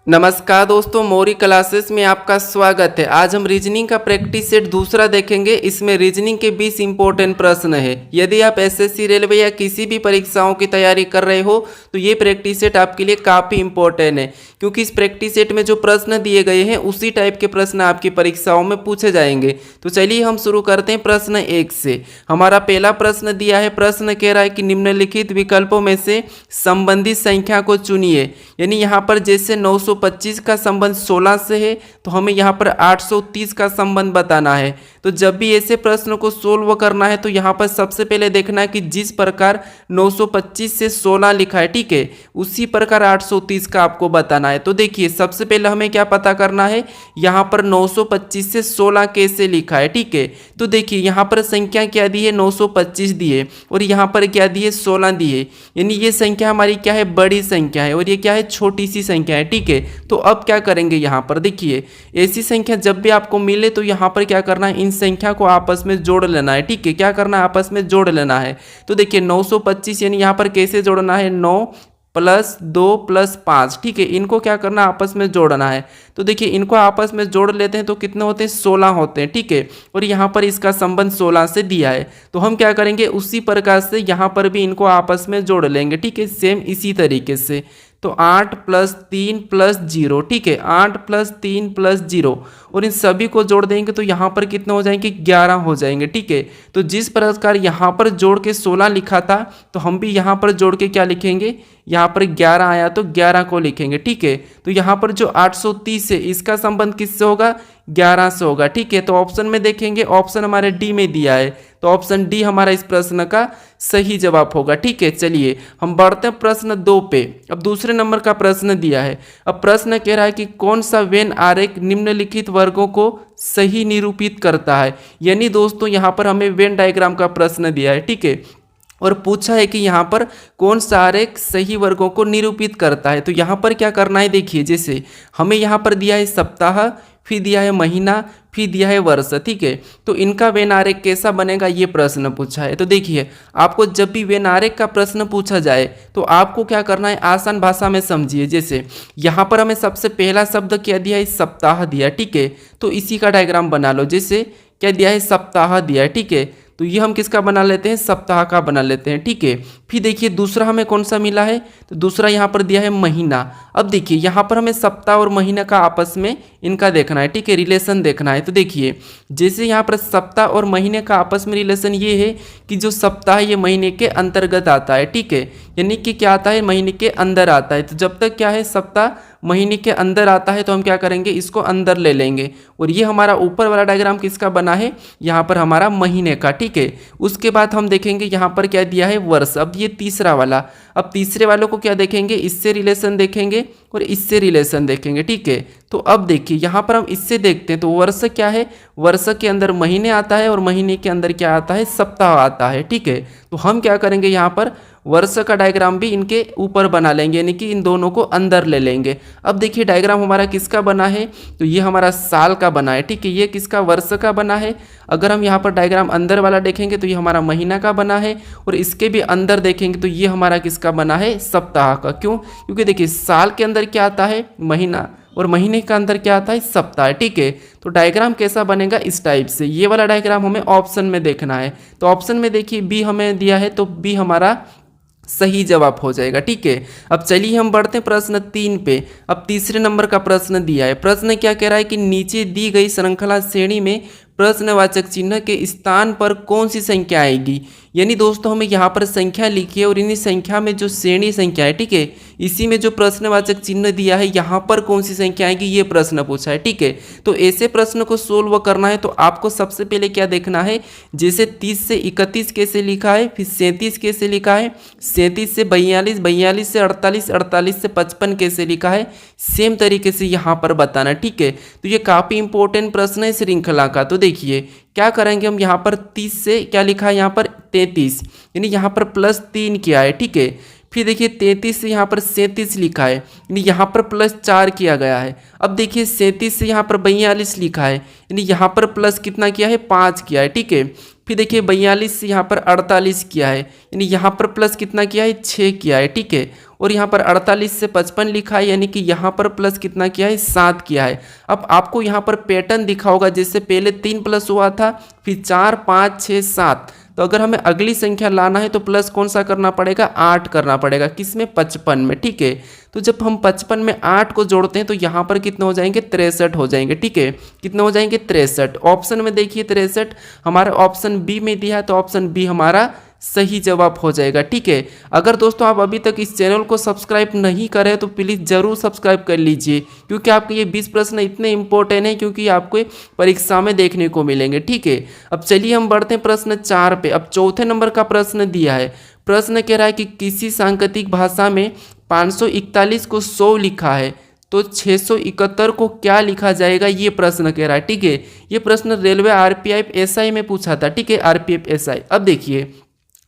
नमस्कार दोस्तों, मौरी क्लासेस में आपका स्वागत है। आज हम रीजनिंग का प्रैक्टिस सेट दूसरा देखेंगे। इसमें रीजनिंग के 20 इंपॉर्टेंट प्रश्न है। यदि आप एसएससी, रेलवे या किसी भी परीक्षाओं की तैयारी कर रहे हो तो ये प्रैक्टिस सेट आपके लिए काफ़ी इंपॉर्टेंट है, क्योंकि इस प्रैक्टिस सेट में जो प्रश्न दिए गए हैं उसी टाइप के प्रश्न आपकी परीक्षाओं में पूछे जाएंगे। तो चलिए हम शुरू करते हैं प्रश्न 1 से। हमारा पहला प्रश्न दिया है। प्रश्न कह रहा है कि निम्नलिखित विकल्पों में से संबंधित संख्या को चुनिए। यानी यहाँ पर जैसे 925 का संबंध 16 से है तो हमें यहाँ पर 830 का संबंध बताना है। तो जब भी ऐसे प्रश्न को सोल्व करना है तो यहाँ पर सबसे पहले देखना है कि जिस प्रकार 925 से 16 लिखा है, ठीक है, उसी प्रकार 830 का आपको बताना है। तो देखिए सबसे पहले हमें क्या पता करना है, यहाँ पर 925 से 16 कैसे लिखा है, ठीक है। तो देखिए यहाँ पर संख्या क्या दी है, 925 दी है और यहाँ पर क्या दी है, 16 दी है। यानी ये संख्या हमारी क्या है, बड़ी संख्या है और ये क्या है, छोटी सी संख्या है, ठीक है। तो अब क्या करेंगे, यहाँ पर देखिए ऐसी संख्या जब भी आपको मिले तो यहाँ पर क्या करना है, इन संख्या को आपस में जोड़ लेना है, ठीक है। क्या करना है, आपस में जोड़ लेना है। तो देखिए 925 यानी यहाँ पर कैसे जोड़ना है, 9 + 2 + 5, ठीक है। इनको क्या करना है, आपस में जोड़ना है। तो देखिए इनको आपस में जोड़ लेते हैं तो कितने होते हैं, 16 होते हैं, ठीक है। और यहाँ पर इसका संबंध 16 से दिया है। तो हम क्या करेंगे, उसी प्रकार से यहाँ पर भी इनको आपस में जोड़ लेंगे, ठीक है, सेम इसी तरीके से। तो 8 + 3 + 0, ठीक है, 8 + 3 + 0 और इन सभी को जोड़ देंगे तो यहाँ पर कितने हो जाएंगे, 11 हो जाएंगे, ठीक है। तो जिस प्रकार यहाँ पर जोड़ के 16 लिखा था तो हम भी यहाँ पर जोड़ के क्या लिखेंगे, यहाँ पर 11 आया तो 11 को लिखेंगे, ठीक है। तो यहाँ पर जो 830 है इसका संबंध किससे होगा, 11 से होगा, ठीक है। तो ऑप्शन में देखेंगे, ऑप्शन हमारे डी में दिया है तो ऑप्शन डी हमारा इस प्रश्न का सही जवाब होगा, ठीक है। चलिए हम बढ़ते हैं प्रश्न 2 पे। अब दूसरे नंबर का प्रश्न दिया है। अब प्रश्न कह रहा है कि कौन सा वेन आरेख निम्नलिखित वर्गों को सही निरूपित करता है। यानी दोस्तों यहाँ पर हमें वेन डायग्राम का प्रश्न दिया है, ठीक है, और पूछा है कि यहाँ पर कौन सा आरेख सही वर्गों को निरूपित करता है। तो यहाँ पर क्या करना है, देखिए जैसे हमें यहाँ पर दिया है सप्ताह, फिर दिया है महीना, फिर दिया है वर्ष, ठीक है। तो इनका वेन आरेख कैसा बनेगा, ये प्रश्न पूछा है। तो देखिए आपको जब भी वेन आरेख का प्रश्न पूछा जाए तो आपको क्या करना है, आसान भाषा में समझिए। जैसे यहाँ पर हमें सबसे पहला शब्द क्या दिया है, सप्ताह दिया, ठीक है। तो इसी का डायग्राम बना लो। जैसे क्या दिया है, सप्ताह दिया है, ठीक है। तो ये हम किसका बना लेते हैं, सप्ताह का बना लेते हैं, ठीक है। फिर देखिए दूसरा हमें कौन सा मिला है, तो दूसरा यहाँ पर दिया है महीना। अब देखिए यहाँ पर हमें सप्ताह और महीना का आपस में इनका देखना है, ठीक है, रिलेशन देखना है। तो देखिए जैसे यहाँ पर सप्ताह और महीने का आपस में रिलेशन ये है कि जो सप्ताह ये महीने के अंतर्गत आता है, ठीक है, यानी कि क्या आता है, महीने के अंदर आता है। तो जब तक क्या है, सप्ताह महीने के अंदर आता है तो हम क्या करेंगे, इसको अंदर ले लेंगे। और ये हमारा ऊपर वाला डायग्राम किसका बना है, यहाँ पर हमारा महीने का, ठीक है। उसके बाद हम देखेंगे यहाँ पर क्या दिया है, वर्ष। अब ये तीसरा वाला, अब तीसरे वालों को क्या देखेंगे, इससे रिलेशन देखेंगे और इससे रिलेशन देखेंगे, ठीक है। तो अब देखिए यहाँ पर हम इससे देखते हैं तो वर्ष क्या है, वर्ष के अंदर महीने आता है और महीने के अंदर क्या आता है, सप्ताह आता है, ठीक है। तो हम क्या करेंगे, यहाँ पर वर्ष का डायग्राम भी इनके ऊपर बना लेंगे, यानी कि इन दोनों को अंदर ले लेंगे। अब देखिए डायग्राम हमारा किसका बना है, तो ये हमारा साल का बना है, ठीक है। ये किसका, वर्ष का बना है। अगर हम यहाँ पर डायग्राम अंदर वाला देखेंगे तो ये हमारा महीना का बना है और इसके भी अंदर देखेंगे तो ये हमारा किसका बना है, सप्ताह का। क्यों, क्योंकि देखिए साल के अंदर क्या आता है, महीना, और महीने का अंदर क्या आता है, सप्ताह, ठीक है। तो डायग्राम कैसा बनेगा, इस टाइप से। ये वाला डायग्राम हमें ऑप्शन में देखना है। तो ऑप्शन में देखिए बी हमें दिया है तो बी हमारा सही जवाब हो जाएगा, ठीक है। अब चलिए हम बढ़ते हैं प्रश्न 3 पे। अब तीसरे नंबर का प्रश्न दिया है। प्रश्न क्या कह रहा है कि नीचे दी गई श्रृंखला श्रेणी में प्रश्नवाचक चिन्ह के स्थान पर कौन सी संख्या आएगी। यानी दोस्तों हमें यहाँ पर संख्या लिखी है और इन्हीं संख्या में जो श्रेणी संख्या है, ठीक है, इसी में जो प्रश्नवाचक चिन्ह दिया है यहाँ पर कौन सी संख्या आएगी, ये प्रश्न पूछा है, ठीक है। तो ऐसे प्रश्न को सोल्व करना है तो आपको सबसे पहले क्या देखना है, जैसे 30 से 31 कैसे लिखा है, फिर 37 कैसे लिखा है, 37 से 42, 42 से 48, 48 से 55 कैसे लिखा है, सेम तरीके से यहाँ पर बताना, ठीक है। तो ये काफ़ी इंपॉर्टेंट प्रश्न है श्रृंखला का। तो देखिए क्या करेंगे हम, यहाँ पर 30 से क्या लिखा है, यहाँ पर 33, यानी यहाँ पर +3 किया है, ठीक है। फिर देखिए 33 से यहाँ पर 37 लिखा है, यानी यहाँ पर +4 किया गया है। अब देखिए 37 से यहाँ पर 42 लिखा है, यानी यहाँ पर प्लस कितना किया है, 5 किया है, ठीक है। फिर देखिए 42 से यहाँ पर 48 किया है, यानी यहाँ पर प्लस कितना किया है, 6 किया है, ठीक है। और यहाँ पर 48 से 55 लिखा है, यानी कि यहाँ पर प्लस कितना किया है, 7 किया है। अब आपको यहाँ पर पैटर्न दिखा होगा, जैसे पहले 3 प्लस हुआ था, फिर 4 5 6 7। तो अगर हमें अगली संख्या लाना है तो प्लस कौन सा करना पड़ेगा, 8 करना पड़ेगा। किसमें, 55 में। ठीक है, तो जब हम 55 में 8 को जोड़ते हैं तो यहाँ पर कितने हो जाएंगे, 63 हो जाएंगे। ठीक है, कितने हो जाएंगे, 63। ऑप्शन में देखिए 63 हमारा ऑप्शन बी में दिया है, तो ऑप्शन बी हमारा सही जवाब हो जाएगा। ठीक है, अगर दोस्तों आप अभी तक इस चैनल को सब्सक्राइब नहीं करें तो प्लीज़ ज़रूर सब्सक्राइब कर लीजिए, क्योंकि आपके ये 20 प्रश्न इतने इंपॉर्टेंट हैं, क्योंकि आपको परीक्षा में देखने को मिलेंगे। ठीक है, अब चलिए हम बढ़ते हैं प्रश्न 4 पे। अब चौथे नंबर का प्रश्न दिया है। प्रश्न कह रहा है कि किसी सांकेतिक भाषा में 541 को 100 लिखा है, तो 671 को क्या लिखा जाएगा, ये प्रश्न कह रहा है। ठीक है, ये प्रश्न रेलवे आरपीएफ एसआई में पूछा था। ठीक है, आरपीएफ एसआई। अब देखिए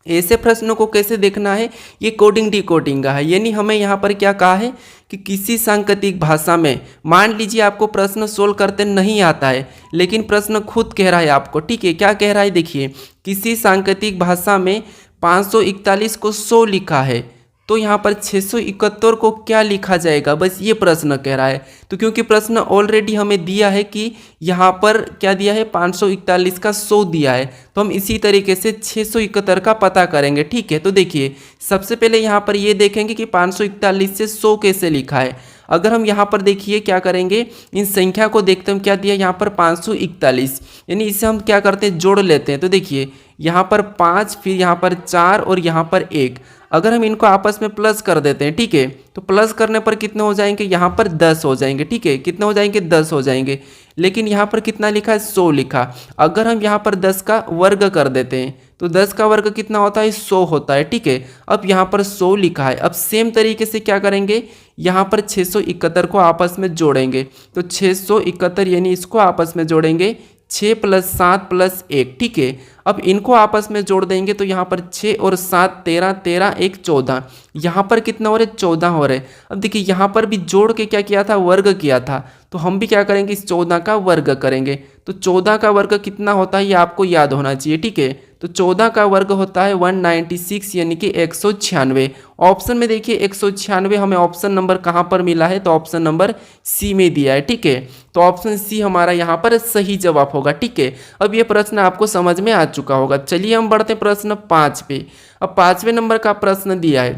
ऐसे प्रश्नों को कैसे देखना है, ये कोडिंग डिकोडिंग का है। यानी हमें यहाँ पर क्या कहा है कि किसी सांकेतिक भाषा में, मान लीजिए आपको प्रश्न सोल्व करते नहीं आता है, लेकिन प्रश्न खुद कह रहा है आपको। ठीक है, क्या कह रहा है, देखिए किसी सांकेतिक भाषा में 541 को 100 लिखा है, तो यहाँ पर 671 को क्या लिखा जाएगा, बस ये प्रश्न कह रहा है। तो क्योंकि प्रश्न ऑलरेडी हमें दिया है कि यहाँ पर क्या दिया है, 541 का 100 दिया है, तो हम इसी तरीके से 671 का पता करेंगे। ठीक है, तो देखिए सबसे पहले यहाँ पर ये देखेंगे कि 541 से 100 कैसे लिखा है। अगर हम यहाँ पर देखिए क्या करेंगे, इन संख्या को देखते हैं, क्या दिया यहाँ पर 541, यानी इसे हम क्या करते हैं, जोड़ लेते हैं। तो देखिए यहाँ पर 5, फिर यहाँ पर 4 और यहाँ पर 1। अगर हम इनको आपस में प्लस कर देते हैं, ठीक है, तो प्लस करने पर कितने हो जाएंगे, यहाँ पर 10 हो जाएंगे। ठीक है, कितने हो जाएंगे, 10 हो जाएंगे। लेकिन यहाँ पर कितना लिखा है, 100 लिखा। अगर हम यहाँ पर 10 का वर्ग कर देते हैं तो 10 का वर्ग कितना होता है, 100 होता है। ठीक है, अब यहाँ पर 100 लिखा है। अब सेम तरीके से क्या करेंगे, यहाँ पर 671 को आपस में जोड़ेंगे। तो 671 यानी इसको आपस में जोड़ेंगे, 6 + 7 + 1। ठीक है, अब इनको आपस में जोड़ देंगे तो यहाँ पर 6 और 7 13, 13 1 14। यहाँ पर कितना हो रहा है, 14 हो रहे। अब देखिए यहाँ पर भी जोड़ के क्या किया था, वर्ग किया था, तो हम भी क्या करेंगे, इस 14 का वर्ग करेंगे। तो 14 का वर्ग कितना होता है, ये आपको याद होना चाहिए। ठीक है, तो 14 का वर्ग होता है 196, यानी कि 196। ऑप्शन में देखिए 196 हमें ऑप्शन नंबर कहाँ पर मिला है, तो ऑप्शन नंबर सी में दिया है। ठीक है, तो ऑप्शन सी हमारा यहाँ पर सही जवाब होगा। ठीक है, अब ये प्रश्न आपको समझ में आ चुका होगा। चलिए हम बढ़ते हैं प्रश्न 5 पे। अब 5वें नंबर का प्रश्न दिया है।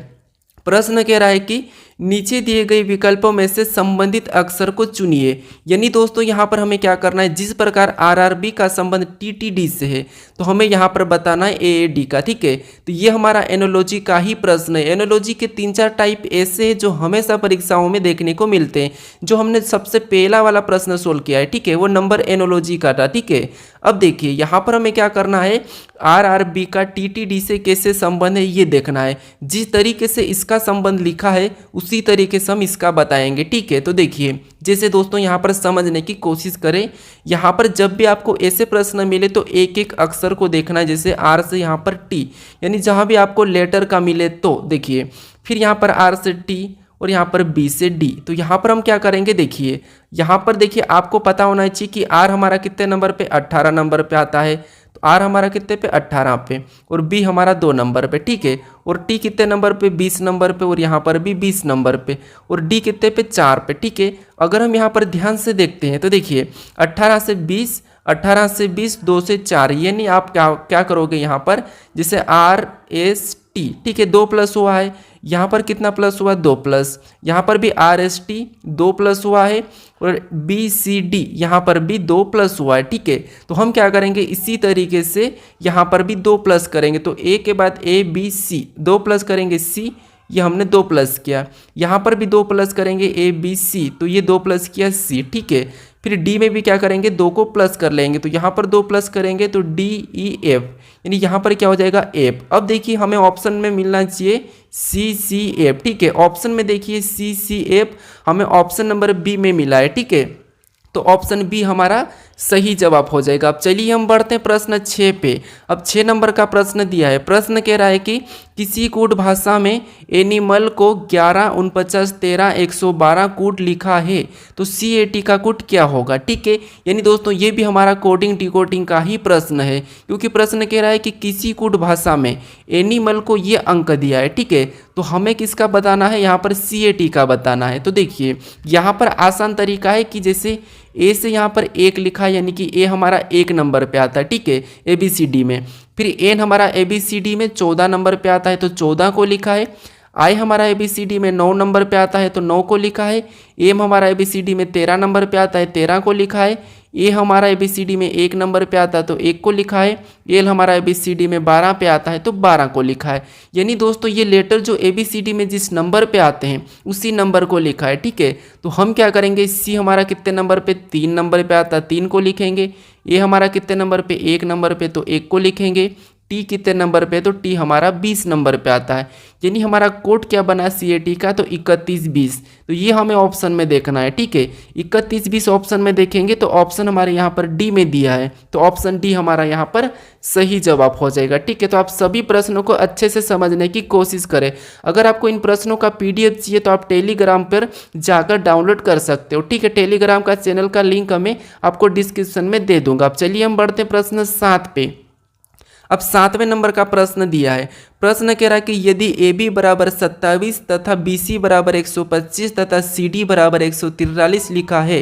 प्रश्न कह रहा है कि नीचे दिए गए विकल्पों में से संबंधित अक्षर को चुनिए। यानी दोस्तों यहाँ पर हमें क्या करना है, जिस प्रकार आरआरबी का संबंध टीटीडी से है, तो हमें यहाँ पर बताना है एएडी का। ठीक है, तो ये हमारा एनोलॉजी का ही प्रश्न है। एनोलॉजी के 3-4 टाइप ऐसे हैं जो हमेशा परीक्षाओं में देखने को मिलते हैं। जो हमने सबसे पहला वाला प्रश्न सोल्व किया है, ठीक है, वो नंबर एनोलॉजी का था। ठीक है, अब देखिए यहाँ पर हमें क्या करना है, आरआरबी का टीटीडी से कैसे संबंध है ये देखना है। जिस तरीके से इसका संबंध लिखा है उसी तरीके से हम इसका बताएंगे। ठीक है, तो देखिए जैसे दोस्तों यहाँ पर समझने की कोशिश करें। यहाँ पर जब भी आपको ऐसे प्रश्न मिले तो एक एक अक्षर को देखना है। जैसे आर से यहाँ पर टी, यानी जहाँ भी आपको लेटर का मिले तो देखिए, फिर यहाँ पर आर से टी और यहाँ पर बी से डी। तो यहाँ पर हम क्या करेंगे, देखिए यहाँ पर देखिए आपको पता होना चाहिए कि आर हमारा कितने नंबर पे, 18 नंबर पे आता है। तो आर हमारा कितने पे, 18 पे, और बी हमारा 2 नंबर पे। ठीक है, और टी कितने नंबर पे, 20 नंबर पे, और यहाँ पर भी 20 नंबर पे, और डी कितने पे, 4 पे। ठीक है, अगर हम यहाँ पर ध्यान से देखते हैं तो देखिए 18 से 20, 18 से 20, 2 से 4, यानी आप क्या करोगे यहाँ पर, जैसे आर एस टी, ठीक है, 2 प्लस हुआ है, यहाँ पर कितना प्लस हुआ, 2 प्लस, यहाँ पर भी आर एस टी 2 प्लस हुआ है, और बी सी डी यहाँ पर भी 2 प्लस हुआ है। ठीक है, तो हम क्या करेंगे, इसी तरीके से यहाँ पर भी 2 प्लस करेंगे। तो ए के बाद ए बी सी, 2 प्लस करेंगे सी, ये हमने 2 प्लस किया। यहाँ पर भी 2 प्लस करेंगे ए बी सी, तो ये 2 प्लस किया सी। ठीक है, फिर डी में भी क्या करेंगे, 2 को प्लस कर लेंगे, तो यहाँ पर 2 प्लस करेंगे तो डी ई एफ, यानी यहाँ पर क्या हो जाएगा, एफ। अब देखिए हमें ऑप्शन में मिलना चाहिए सी सी एफ। ठीक है, ऑप्शन में देखिए सी सी एफ हमें ऑप्शन नंबर बी में मिला है। ठीक है, तो ऑप्शन बी हमारा सही जवाब हो जाएगा। अब चलिए हम बढ़ते हैं प्रश्न 6 पे। अब 6 नंबर का प्रश्न दिया है। प्रश्न कह रहा है कि किसी कूट भाषा में एनिमल को 11, 49, 13, 112 कूट लिखा है तो CAT का कूट क्या होगा। ठीक है, यानी दोस्तों ये भी हमारा कोडिंग डिकोडिंग का ही प्रश्न है, क्योंकि प्रश्न कह रहा है कि किसी कूट भाषा में एनिमल को ये अंक दिया है। ठीक है, तो हमें किसका बताना है, यहाँ पर CAT का बताना है। तो देखिए यहाँ पर आसान तरीका है कि जैसे ए से यहाँ पर 1 लिखा है, यानी कि ए हमारा 1 नंबर पे आता है। ठीक है, ABCD में। फिर एन हमारा ABCD में 14 नंबर पे आता है तो 14 को लिखा है। आई हमारा ABCD में 9 नंबर पे आता है तो 9 को लिखा है। एम हमारा ABCD में 13 नंबर पे आता है, 13 को लिखा है। ए हमारा ABCD में 1 नंबर पे आता है तो 1 को लिखा है। एल हमारा ABCD में 12 पे आता है तो 12 को लिखा है। यानी दोस्तों ये लेटर जो ABCD में जिस नंबर पे आते हैं उसी नंबर को लिखा है। ठीक है, तो हम क्या करेंगे, सी हमारा कितने नंबर पे, 3 नंबर पे आता है, 3 को लिखेंगे। ए हमारा कितने नंबर पे, 1 नंबर पे तो 1 को लिखेंगे। टी कितने नंबर पे, तो टी हमारा 20 नंबर पे आता है। यानी हमारा कोड क्या बना CAT का, तो 31-20। तो ये हमें ऑप्शन में देखना है। ठीक है, 31-20 ऑप्शन में देखेंगे तो ऑप्शन हमारे यहाँ पर डी में दिया है, तो ऑप्शन डी हमारा यहाँ पर सही जवाब हो जाएगा। ठीक है, तो आप सभी प्रश्नों को अच्छे से समझने की कोशिश करें। अगर आपको इन प्रश्नों का PDF चाहिए तो आप टेलीग्राम पर जाकर डाउनलोड कर सकते हो। ठीक है, टेलीग्राम का चैनल का लिंक हमें आपको डिस्क्रिप्शन में दे दूंगा। अब चलिए हम बढ़ते हैं प्रश्न 7 पे। अब 7वें नंबर का प्रश्न दिया है। प्रश्न कह रहा है कि यदि AB बराबर 27 तथा BC बराबर 125 तथा CD बराबर 143 लिखा है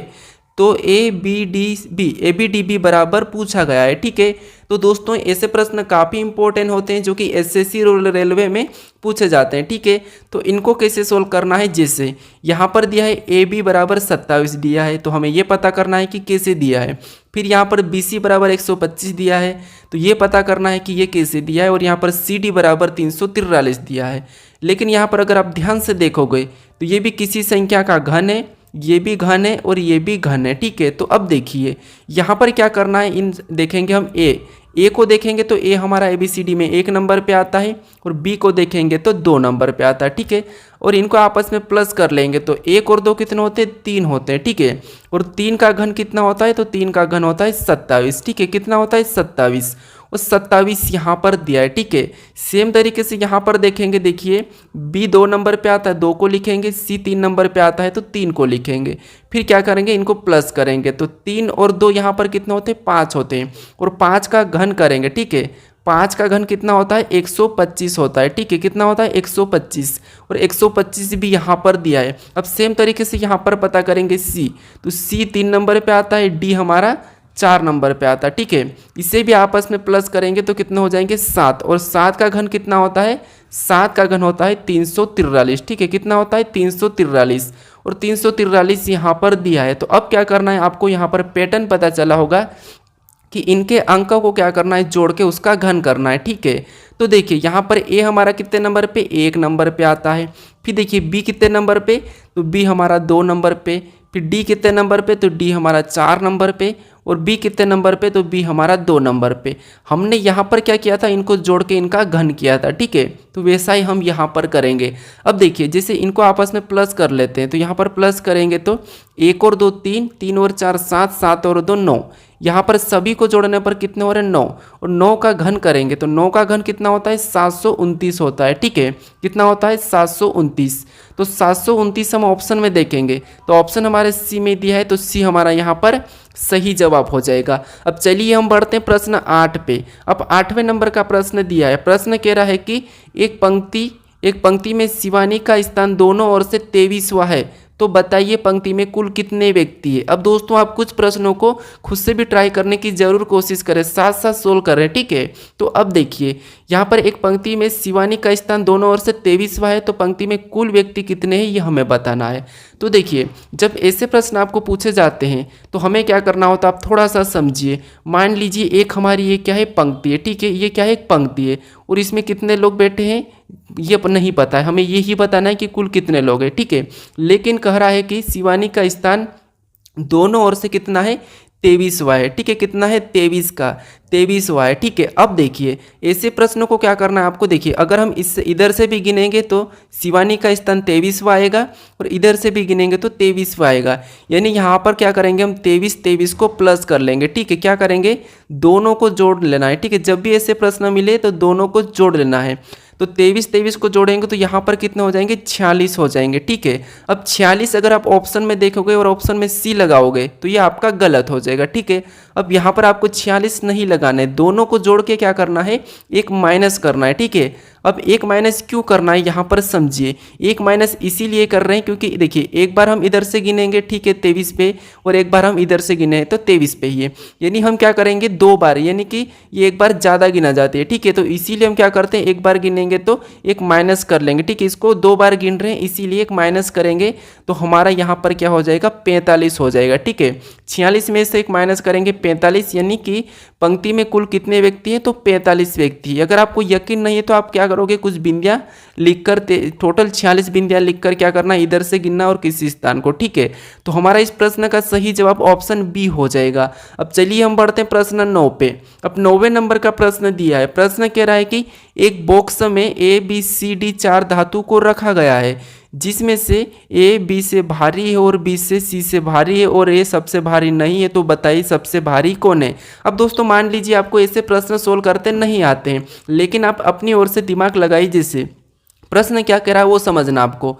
तो ABDB बराबर पूछा गया है। ठीक है, तो दोस्तों ऐसे प्रश्न काफ़ी इंपॉर्टेंट होते हैं जो कि SSC रेलवे में पूछे जाते हैं। ठीक है, तो इनको कैसे सोल्व करना है, जैसे यहाँ पर दिया है AB बराबर 27 दिया है तो हमें ये पता करना है कि कैसे दिया है। फिर यहाँ पर BC बराबर 125 दिया है तो ये पता करना है कि ये कैसे दिया है। और यहाँ पर CD बराबर 343 दिया है। लेकिन यहाँ पर अगर आप ध्यान से देखोगे तो ये भी किसी संख्या का घन है, ये भी घन है और ये भी घन है। ठीक है, तो अब देखिए यहाँ पर क्या करना है, इन देखेंगे हम ए को देखेंगे तो ए हमारा ABCD में 1 नंबर पे आता है और B को देखेंगे तो 2 नंबर पे आता है। ठीक है, और इनको आपस में प्लस कर लेंगे तो 1 और 2 कितने होते हैं, 3 होते हैं। ठीक है, और 3 का घन कितना होता है, तो 3 का घन होता है 27। ठीक है, कितना होता है 27 और 27 यहाँ पर दिया है। ठीक है, सेम तरीके से यहाँ पर देखेंगे, देखिए B 2 नंबर पे आता है 2 को लिखेंगे, C 3 नंबर पे आता है तो 3 को लिखेंगे। फिर क्या करेंगे, इनको प्लस करेंगे तो 3 और 2 यहाँ पर कितने होते हैं, 5 होते हैं और 5 का घन करेंगे। ठीक है, 5 का घन कितना होता है, 125 होता है। ठीक है, कितना होता है 125 और 125 भी यहाँ पर दिया है। अब सेम तरीके से यहाँ पर पता करेंगे C, तो C 3 नंबर पे आता है, D हमारा 4 नंबर पे आता है। ठीक है, इसे भी आपस में प्लस करेंगे तो कितने हो जाएंगे 7 और 7 का घन कितना होता है, 7 का घन होता है 343। ठीक है, कितना होता है 343 और 343 यहाँ पर दिया है। तो अब क्या करना है, आपको यहाँ पर पैटर्न पता चला होगा कि इनके अंकों को क्या करना है, जोड़ के उसका घन करना है। ठीक है, तो देखिए यहाँ पर A हमारा कितने नंबर पे, 1 नंबर पे आता है। फिर देखिए B कितने नंबर पे, तो B हमारा 2 नंबर पे। फिर D कितने नंबर पे, तो D हमारा 4 नंबर पे और B कितने नंबर पे, तो B हमारा 2 नंबर पे। हमने यहाँ पर क्या किया था, इनको जोड़ के इनका घन किया था। ठीक है, तो वैसा ही हम यहाँ पर करेंगे। अब देखिए जैसे इनको आपस में प्लस कर लेते हैं तो यहाँ पर प्लस करेंगे तो 1 और 2 3, 3 और 4 7, 7 और 2 9। यहाँ पर सभी को जोड़ने पर कितने हो रहे हैं 9 और 9 का घन करेंगे तो 9 का घन कितना होता है 729 होता है। ठीक है, कितना होता है 729। तो 729 हम ऑप्शन में देखेंगे तो ऑप्शन हमारे C में दिया है तो C हमारा यहाँ पर सही जवाब हो जाएगा। अब चलिए हम बढ़ते हैं प्रश्न 8 पे। अब 8वें नंबर का प्रश्न दिया है। प्रश्न कह रहा है कि एक पंक्ति में शिवानी का स्थान दोनों ओर से 23वां है तो बताइए पंक्ति में कुल कितने व्यक्ति है। अब दोस्तों आप कुछ प्रश्नों को खुद से भी ट्राई करने की जरूर कोशिश करें, साथ साथ सोल्व करें। ठीक है, तो अब देखिए यहाँ पर एक पंक्ति में शिवानी का स्थान दोनों ओर से 23वां है तो पंक्ति में कुल व्यक्ति कितने हैं ये हमें बताना है। तो देखिए जब ऐसे प्रश्न आपको पूछे जाते हैं तो हमें क्या करना होता है, आप थोड़ा सा समझिए। मान लीजिए एक हमारी ये क्या है, पंक्ति है। ठीक है, ये क्या है, एक पंक्ति है और इसमें कितने लोग बैठे हैं ये नहीं पता है, हमें यही बताना है कि कुल कितने लोग हैं। ठीक है, लेकिन कह रहा है कि शिवानी का स्थान दोनों ओर से कितना है 23वां है। ठीक है, कितना है 23वां है। ठीक है, अब देखिए ऐसे प्रश्नों को क्या करना है आपको, देखिए अगर हम इससे इधर से भी गिनेंगे तो शिवानी का स्थान 23वां आएगा और इधर से भी गिनेंगे तो 23वां आएगा। यानी यहाँ पर क्या करेंगे हम 23 को प्लस कर लेंगे। ठीक है, क्या करेंगे दोनों को जोड़ लेना है। ठीक है, जब भी ऐसे प्रश्न मिले तो दोनों को जोड़ लेना है। तो 23 को जोड़ेंगे तो यहाँ पर कितने हो जाएंगे, 46 हो जाएंगे। ठीक है, अब 46 अगर आप ऑप्शन में देखोगे और ऑप्शन में सी लगाओगे तो ये आपका गलत हो जाएगा। ठीक है, अब यहाँ पर आपको 46 नहीं लगाना है, दोनों को जोड़ के क्या करना है, एक माइनस करना है। ठीक है, अब एक माइनस क्यों करना है यहाँ पर समझिए, एक माइनस इसीलिए कर रहे हैं क्योंकि देखिए एक बार हम इधर से गिनेंगे, ठीक है 23 पे, और एक बार हम इधर से गिने तो 23 पे ही है, यानी हम क्या करेंगे 2 बार, यानी कि ये एक बार ज़्यादा गिना जाती है। ठीक है, तो इसीलिए हम क्या करते हैं, एक बार गिनेंगे तो एक माइनस कर लेंगे। ठीक है, इसको 2 बार गिन रहे हैं इसीलिए एक माइनस करेंगे तो हमारा यहाँ पर क्या हो जाएगा, 45 हो जाएगा। ठीक है, 46 में से एक माइनस करेंगे 45, यानी कि पंक्ति में कुल कितने व्यक्ति हैं, तो 45 व्यक्ति। अगर आपको यकीन नहीं है तो आप क्या करोगे, कुछ बिंदियाँ लिखकर टोटल 46 बिंदियाँ लिखकर क्या करना, इधर से गिनना और किसी स्थान को। ठीक है, तो हमारा इस प्रश्न का सही जवाब ऑप्शन बी हो जाएगा। अब चलिए हम बढ़ते हैं प्रश्न 9 पे। अब 9वें नंबर का प्रश्न दिया है, प्रश्न कह रहा है कि एक बॉक्स में ए बी सी डी 4 धातु को रखा गया है जिसमें से ए बी से भारी है और बी से सी से भारी है और ए सबसे भारी नहीं है, तो बताइए सबसे भारी कौन है। अब दोस्तों मान लीजिए आपको ऐसे प्रश्न सोल्व करते नहीं आते हैं, लेकिन आप अपनी ओर से दिमाग लगाइए, जैसे प्रश्न क्या कह रहा है वो समझना आपको,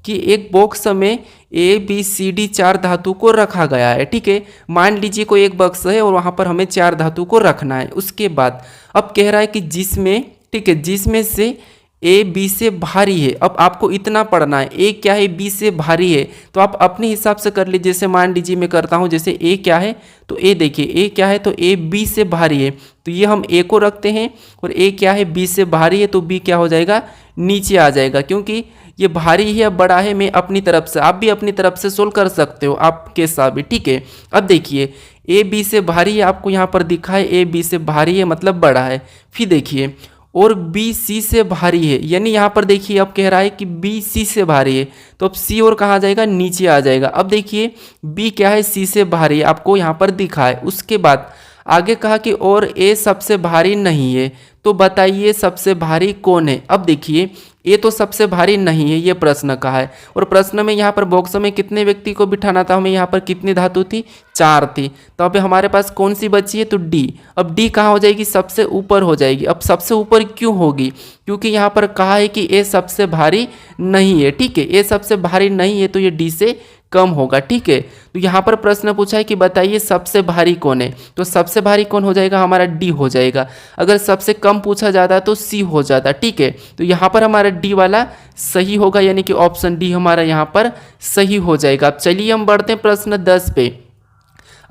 कि एक बॉक्स में ए बी सी डी 4 धातु को रखा गया है। ठीक है, मान लीजिए कोई एक बॉक्स है और वहाँ पर हमें 4 धातु को रखना है। उसके बाद अब कह रहा है कि जिसमें, ठीक है, जिसमें से ए बी से भारी है। अब आपको इतना पढ़ना है, ए क्या है, बी से भारी है, तो आप अपने हिसाब से कर लीजिए। जैसे मान लीजिए मैं करता हूँ, जैसे ए क्या है, तो ए देखिए ए क्या है, तो ए बी से भारी है, तो ये हम ए को रखते हैं, और ए क्या है, बी से भारी है, तो बी क्या हो जाएगा, नीचे आ जाएगा, क्योंकि ये भारी है, बड़ा है। मैं अपनी तरफ से, आप भी अपनी तरफ से सोल्व कर सकते हो आपके साथ भी। ठीक है, अब देखिए ए बी से भारी है, आपको यहाँ पर दिखा है ए बी से भारी है मतलब बड़ा है। फिर देखिए और बी सी से भारी है, यानी यहाँ पर देखिए अब कह रहा है कि बी सी से भारी है, तो अब सी और कहाँ जाएगा, नीचे आ जाएगा। अब देखिए बी क्या है, सी से भारी है, आपको यहाँ पर दिखा है। उसके बाद आगे कहा कि और ए सबसे भारी नहीं है, तो बताइए सबसे भारी कौन है। अब देखिए ये तो सबसे भारी नहीं है, ये प्रश्न का है, और प्रश्न में यहाँ पर बॉक्स में कितने व्यक्ति को बिठाना था हमें, यहाँ पर कितनी धातु थी, 4 थी। तो अब हमारे पास कौन सी बची है, तो डी। अब डी कहाँ हो जाएगी, सबसे ऊपर हो जाएगी। अब सबसे ऊपर क्यों होगी, क्योंकि यहाँ पर कहा है कि ए सबसे भारी नहीं है। ठीक है, ए सबसे भारी नहीं है तो ये डी से कम होगा। ठीक है, तो यहाँ पर प्रश्न पूछा है कि बताइए सबसे भारी कौन है, तो सबसे भारी कौन हो जाएगा, हमारा डी हो जाएगा। अगर सबसे कम पूछा जाता तो सी हो जाता। ठीक है, तो यहाँ पर हमारा डी वाला सही होगा, यानी कि ऑप्शन डी हमारा यहाँ पर सही हो जाएगा। अब चलिए हम बढ़ते हैं प्रश्न 10 पे।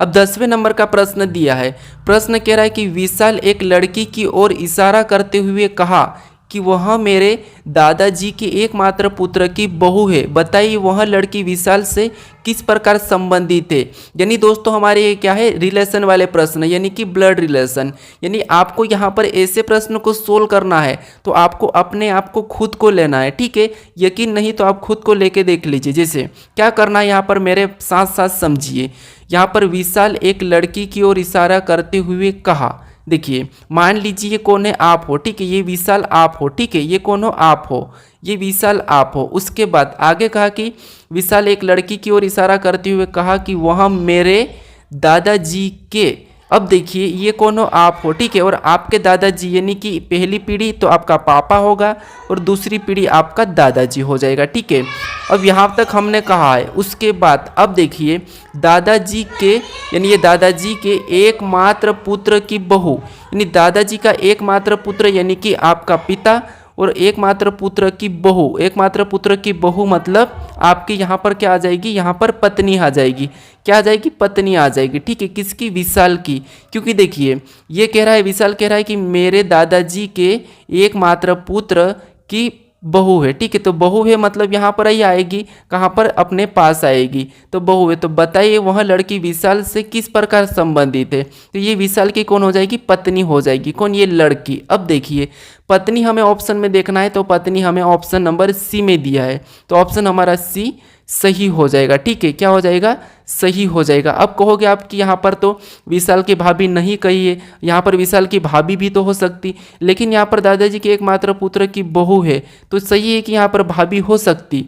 अब 10वें नंबर का प्रश्न दिया है, प्रश्न कह रहा है कि विशाल एक लड़की की ओर इशारा करते हुए कहा कि वह मेरे दादाजी के एकमात्र पुत्र की बहू है, बताइए वह लड़की विशाल से किस प्रकार संबंधित है। यानी दोस्तों हमारे ये क्या है, रिलेशन वाले प्रश्न, यानी कि ब्लड रिलेशन। यानी आपको यहाँ पर ऐसे प्रश्न को सोल्व करना है तो आपको अपने आप को खुद को लेना है। ठीक है, यकीन नहीं तो आप खुद को लेके देख लीजिए। जैसे क्या करना है, यहाँ पर मेरे साथ साथ समझिए। यहाँ पर विशाल एक लड़की की ओर इशारा करते हुए कहा, देखिए मान लीजिए ये कौन है, आप हो। ठीक है, ये विशाल आप हो। ठीक है, ये कौन हो, आप हो, ये विशाल आप हो। उसके बाद आगे कहा कि विशाल एक लड़की की ओर इशारा करते हुए कहा कि वह मेरे दादाजी के, अब देखिए ये कौन हो, आप हो। ठीक है, और आपके दादाजी यानी कि पहली पीढ़ी तो आपका पापा होगा और दूसरी पीढ़ी आपका दादाजी हो जाएगा। ठीक है, अब यहाँ तक हमने कहा है। उसके बाद अब देखिए दादाजी के, यानी ये दादाजी के एकमात्र पुत्र की बहू, यानी दादाजी का एकमात्र पुत्र यानी कि आपका पिता, और एकमात्र पुत्र की बहू, एकमात्र पुत्र की बहू मतलब आपकी यहाँ पर क्या आ जाएगी, यहाँ पर पत्नी आ जाएगी। क्या आ जाएगी, पत्नी आ जाएगी। ठीक है, किसकी, विशाल की। क्योंकि देखिए ये कह रहा है, विशाल कह रहा है कि मेरे दादाजी के एकमात्र पुत्र की बहू है। ठीक है, तो बहू है मतलब यहाँ पर ही आएगी, कहाँ पर, अपने पास आएगी, तो बहू है। तो बताइए वह लड़की विशाल से किस प्रकार संबंधित है, तो ये विशाल की कौन हो जाएगी, पत्नी हो जाएगी। कौन, ये लड़की। अब देखिए पत्नी हमें ऑप्शन में देखना है, तो पत्नी हमें ऑप्शन नंबर सी में दिया है, तो ऑप्शन हमारा सी सही हो जाएगा। ठीक है, क्या हो जाएगा, सही हो जाएगा। अब कहोगे आप कि यहाँ पर तो विशाल की भाभी नहीं कही है, यहाँ पर विशाल की भाभी भी तो हो सकती, लेकिन यहाँ पर दादाजी के एकमात्र पुत्र की बहू है, तो सही है कि यहाँ पर भाभी हो सकती।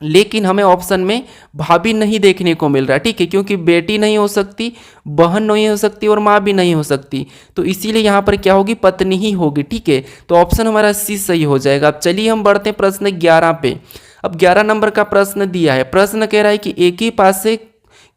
लेकिन हमें ऑप्शन में भाभी नहीं देखने को मिल रहा है, ठीक है, क्योंकि बेटी नहीं हो सकती, बहन नहीं हो सकती और माँ भी नहीं हो सकती, तो इसीलिए यहाँ पर क्या होगी, पत्नी ही होगी, ठीक है। तो ऑप्शन हमारा सी सही हो जाएगा। अब चलिए हम बढ़ते हैं प्रश्न 11 पे। अब 11 नंबर का प्रश्न दिया है, प्रश्न कह रहा है कि एक ही पासे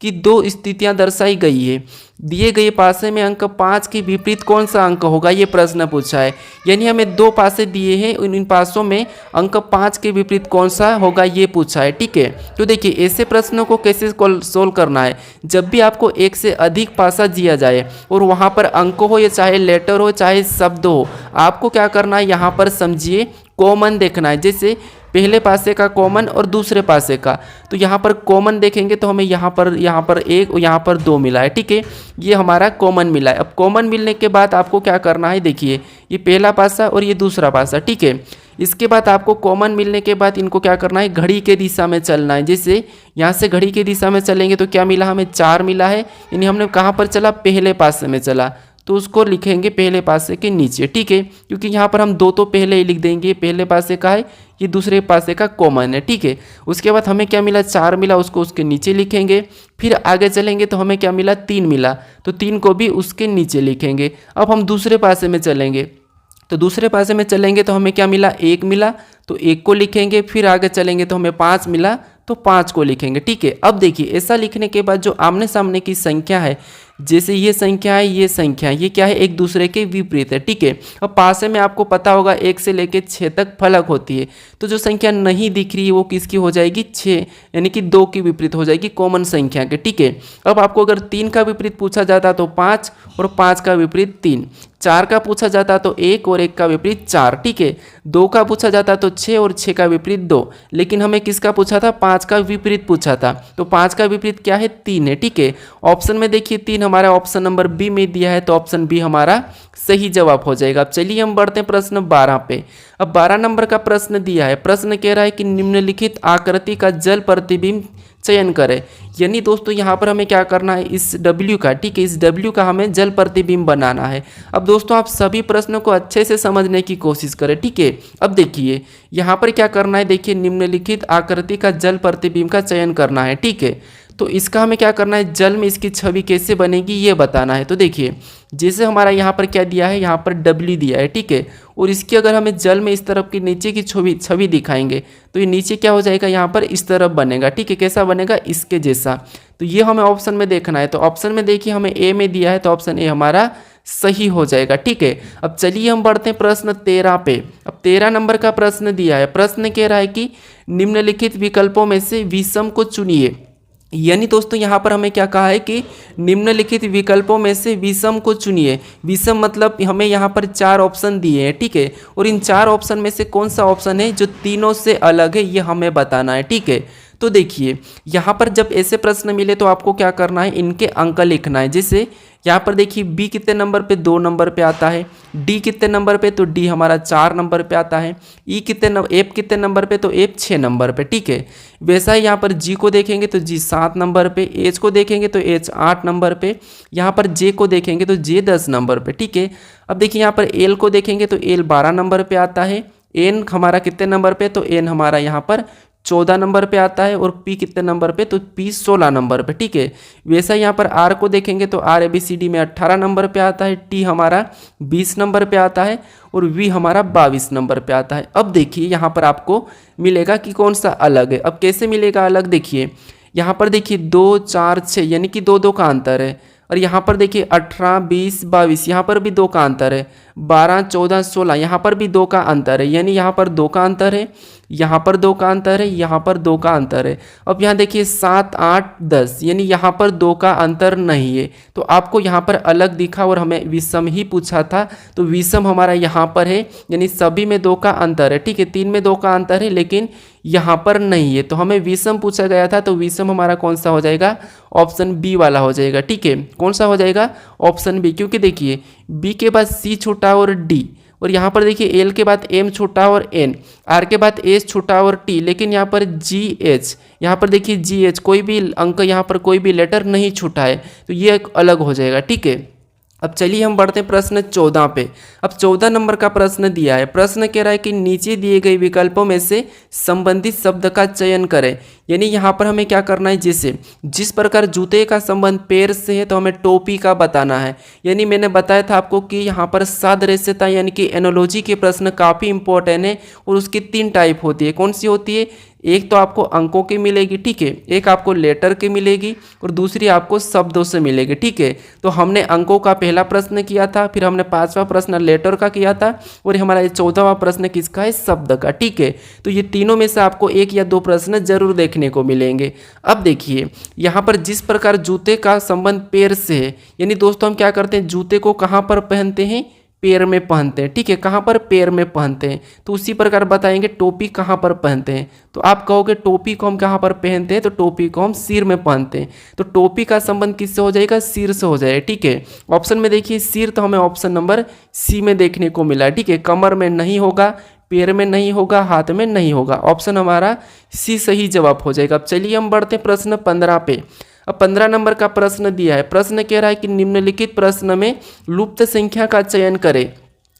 की दो स्थितियां दर्शाई गई है, दिए गए पासे में अंक 5 के विपरीत कौन सा अंक होगा, ये प्रश्न पूछा है। यानी हमें दो पासे दिए हैं, इन पासों में अंक 5 के विपरीत कौन सा होगा ये पूछा है, ठीक है। तो देखिए ऐसे प्रश्नों को कैसे सोल्व करना है, जब भी आपको एक से अधिक पासा दिया जाए और वहाँ पर अंक हो या चाहे लेटर हो चाहे शब्द हो, आपको क्या करना है, यहाँ पर समझिए कॉमन देखना है। जैसे पहले पासे का कॉमन और दूसरे पासे का, तो यहाँ पर कॉमन देखेंगे तो हमें यहाँ पर एक और यहाँ पर दो मिला है, ठीक है, ये हमारा कॉमन मिला है। अब कॉमन मिलने के बाद आपको क्या करना है, देखिए ये पहला पासा और ये दूसरा पासा, ठीक है। इसके बाद आपको कॉमन मिलने के बाद इनको क्या करना है, घड़ी के दिशा में चलना है। जैसे यहाँ से घड़ी की दिशा में चलेंगे तो क्या मिला, हमें 4 मिला है, यानी हमने कहाँ पर चला, पहले पासे में चला, तो उसको लिखेंगे पहले पासे के नीचे, ठीक है, क्योंकि यहाँ पर हम दो तो पहले ही लिख देंगे, पहले पासे का है, ये दूसरे पासे का कॉमन है, ठीक है। उसके बाद हमें क्या मिला, 4 मिला, उसको उसके नीचे लिखेंगे। फिर आगे चलेंगे तो हमें क्या मिला, 3 मिला, तो 3 को भी उसके नीचे लिखेंगे। अब हम दूसरे पासे में चलेंगे, तो दूसरे पासे में चलेंगे तो हमें क्या मिला, 1 मिला, तो 1 को लिखेंगे। फिर आगे चलेंगे तो हमें 5 मिला, तो 5 को लिखेंगे, ठीक है। अब देखिए ऐसा लिखने के बाद जो आमने सामने की संख्या है, जैसे ये संख्या है, ये संख्या है, ये क्या है, एक दूसरे के विपरीत है, ठीक है। अब पासे में आपको पता होगा 1 से लेकर 6 तक फलक होती है, तो जो संख्या नहीं दिख रही है वो किसकी हो जाएगी, 6, यानी कि 2 की विपरीत हो जाएगी कॉमन संख्या के, ठीक है। अब आपको अगर 3 का विपरीत पूछा जाता तो 5 और 5 का विपरीत 3, 4 का पूछा जाता तो 1 और 1 का विपरीत 4, ठीक है। 2 का पूछा जाता तो 6 और 6 का विपरीत 2, लेकिन हमें किसका पूछा था, 5 का विपरीत पूछा था, तो 5 का विपरीत क्या है, 3 है, ठीक है। ऑप्शन में देखिए 3 हमारा ऑप्शन नंबर बी में दिया है, तो ऑप्शन बी हमारा सही जवाब हो जाएगा। अब चलिए हम बढ़ते हैं प्रश्न 12 पे। अब 12 नंबर का प्रश्न दिया है, प्रश्न कह रहा है कि निम्नलिखित आकृति का जल प्रतिबिंब चयन करें। यानी दोस्तों यहाँ पर हमें क्या करना है, इस W का, ठीक है, इस W का हमें जल प्रतिबिंब बनाना है। अब दोस्तों आप सभी प्रश्नों को अच्छे से समझने की कोशिश करें, ठीक है। अब देखिए यहाँ पर क्या करना है, देखिए निम्नलिखित आकृति का जल प्रतिबिंब का चयन करना है, ठीक है। तो इसका हमें क्या करना है, जल में इसकी छवि कैसे बनेगी ये बताना है। तो देखिए जैसे हमारा यहाँ पर क्या दिया है, यहाँ पर W दिया है, ठीक है, और इसकी अगर हमें जल में इस तरफ की नीचे की छवि दिखाएंगे तो ये नीचे क्या हो जाएगा, यहाँ पर इस तरफ बनेगा, ठीक है। कैसा बनेगा, इसके जैसा। तो ये हमें ऑप्शन में देखना है, तो ऑप्शन में देखिए हमें ए में दिया है, तो ऑप्शन ए हमारा सही हो जाएगा, ठीक है। अब चलिए हम बढ़ते हैं प्रश्न 13 पे। अब 13 नंबर का प्रश्न दिया है, प्रश्न कह रहा है कि निम्नलिखित विकल्पों में से विषम को चुनिए। यानी दोस्तों यहाँ पर हमें क्या कहा है कि निम्नलिखित विकल्पों में से विषम को चुनिए। विषम मतलब हमें यहाँ पर 4 ऑप्शन दिए हैं, ठीक है, और इन 4 ऑप्शन में से कौन सा ऑप्शन है जो तीनों से अलग है ये हमें बताना है, ठीक है। तो देखिए यहाँ पर जब ऐसे प्रश्न मिले तो आपको क्या करना है, इनके अंक लिखना है। जैसे यहाँ पर देखिए बी कितने नंबर पे, 2 नंबर पे आता है, डी कितने नंबर पे, तो डी हमारा 4 नंबर पे आता है, ई एफ कितने नंबर पे, तो एफ 6 नंबर पे, ठीक है। वैसा ही यहाँ पर जी को देखेंगे तो जी 7 नंबर पे, एच को देखेंगे तो एच 8 नंबर पे, यहाँ पर जे को देखेंगे तो जे 10 नंबर पे, ठीक है। अब देखिए यहाँ पर एल को देखेंगे तो एल 12 नंबर पे आता है, एन हमारा कितने नंबर पे, तो एन हमारा यहाँ पर 14 नंबर पे आता है, और पी कितने नंबर पे, तो पी 16 नंबर पे, ठीक है। वैसा यहाँ पर आर को देखेंगे तो आर ABCD में 18 नंबर पे आता है, टी हमारा 20 नंबर पे आता है, और वी हमारा 22 नंबर पे आता है। अब देखिए यहाँ पर आपको मिलेगा कि कौन सा अलग है। अब कैसे मिलेगा अलग, देखिए यहाँ पर देखिए 2 4 6 यानी कि 2 2 का अंतर है, और यहाँ पर देखिए 18 20 22 यहाँ पर भी 2 का अंतर है, 12 14 16 यहाँ पर भी 2 का अंतर है, यानी यहाँ पर 2 का अंतर है, यहाँ पर 2 का अंतर है, यहाँ पर 2 का अंतर है। अब यहाँ देखिए 7 8 10 यानी यहाँ पर 2 का अंतर नहीं है, तो आपको यहाँ पर अलग दिखा और हमें विषम ही पूछा था, तो विषम हमारा यहाँ पर है, यानी सभी में 2 का अंतर है, ठीक है। 3 में 2 का अंतर है लेकिन यहाँ पर नहीं है, तो हमें विषम पूछा गया था, तो विषम हमारा कौन सा हो जाएगा, ऑप्शन बी वाला हो जाएगा, ठीक है। कौन सा हो जाएगा, ऑप्शन बी, क्योंकि देखिए बी के बाद सी छोटा और डी, और यहाँ पर देखिए एल के बाद एम छोटा और एन, आर के बाद एस छोटा और टी, लेकिन यहाँ पर जी एच, यहाँ पर देखिए जी एच कोई भी अंक, यहाँ पर कोई भी लेटर नहीं छूटा है, तो ये एक अलग हो जाएगा, ठीक है। अब चलिए हम बढ़ते हैं प्रश्न 14 पे। अब 14 नंबर का प्रश्न दिया है। प्रश्न कह रहा है कि नीचे दिए गए विकल्पों में से संबंधित शब्द का चयन करें। यानी यहाँ पर हमें क्या करना है, जैसे जिस प्रकार जूते का संबंध पैर से है तो हमें टोपी का बताना है। यानी मैंने बताया था आपको कि यहाँ पर सादृश्यता यानी कि एनोलॉजी के प्रश्न काफ़ी इंपॉर्टेंट है और उसकी 3 टाइप होती है। कौन सी होती है? एक तो आपको अंकों की मिलेगी, ठीक है, एक आपको लेटर की मिलेगी और दूसरी आपको शब्दों से मिलेगी, ठीक है। तो हमने अंकों का पहला प्रश्न किया था, फिर हमने 5वां प्रश्न लेटर का किया था और हमारा ये 14वां प्रश्न किसका है? शब्द का, ठीक है। तो ये तीनों में से आपको 1 या 2 प्रश्न जरूर देखने को मिलेंगे। अब देखिए यहाँ पर जिस प्रकार जूते का संबंध पैर से है, यानी दोस्तों हम क्या करते हैं, जूते को कहाँ पर पहनते हैं? पैर में पहनते हैं, ठीक है। कहाँ पर? पैर में पहनते हैं। तो उसी प्रकार बताएंगे टोपी कहाँ पर पहनते हैं। तो आप कहोगे टोपी को हम कहाँ पर पहनते हैं, तो टोपी को हम सिर में पहनते हैं। तो टोपी का संबंध किससे हो जाएगा? सिर से हो जाएगा, ठीक है। ऑप्शन में देखिए सिर, तो हमें ऑप्शन नंबर सी में देखने को मिला, ठीक है। कमर में नहीं होगा, पैर में नहीं होगा, हाथ में नहीं होगा। ऑप्शन हमारा सी सही जवाब हो जाएगा। अब चलिए हम बढ़ते हैं प्रश्न 15 पे। अब 15 नंबर का प्रश्न दिया है। प्रश्न कह रहा है कि निम्नलिखित प्रश्न में लुप्त संख्या का चयन करें।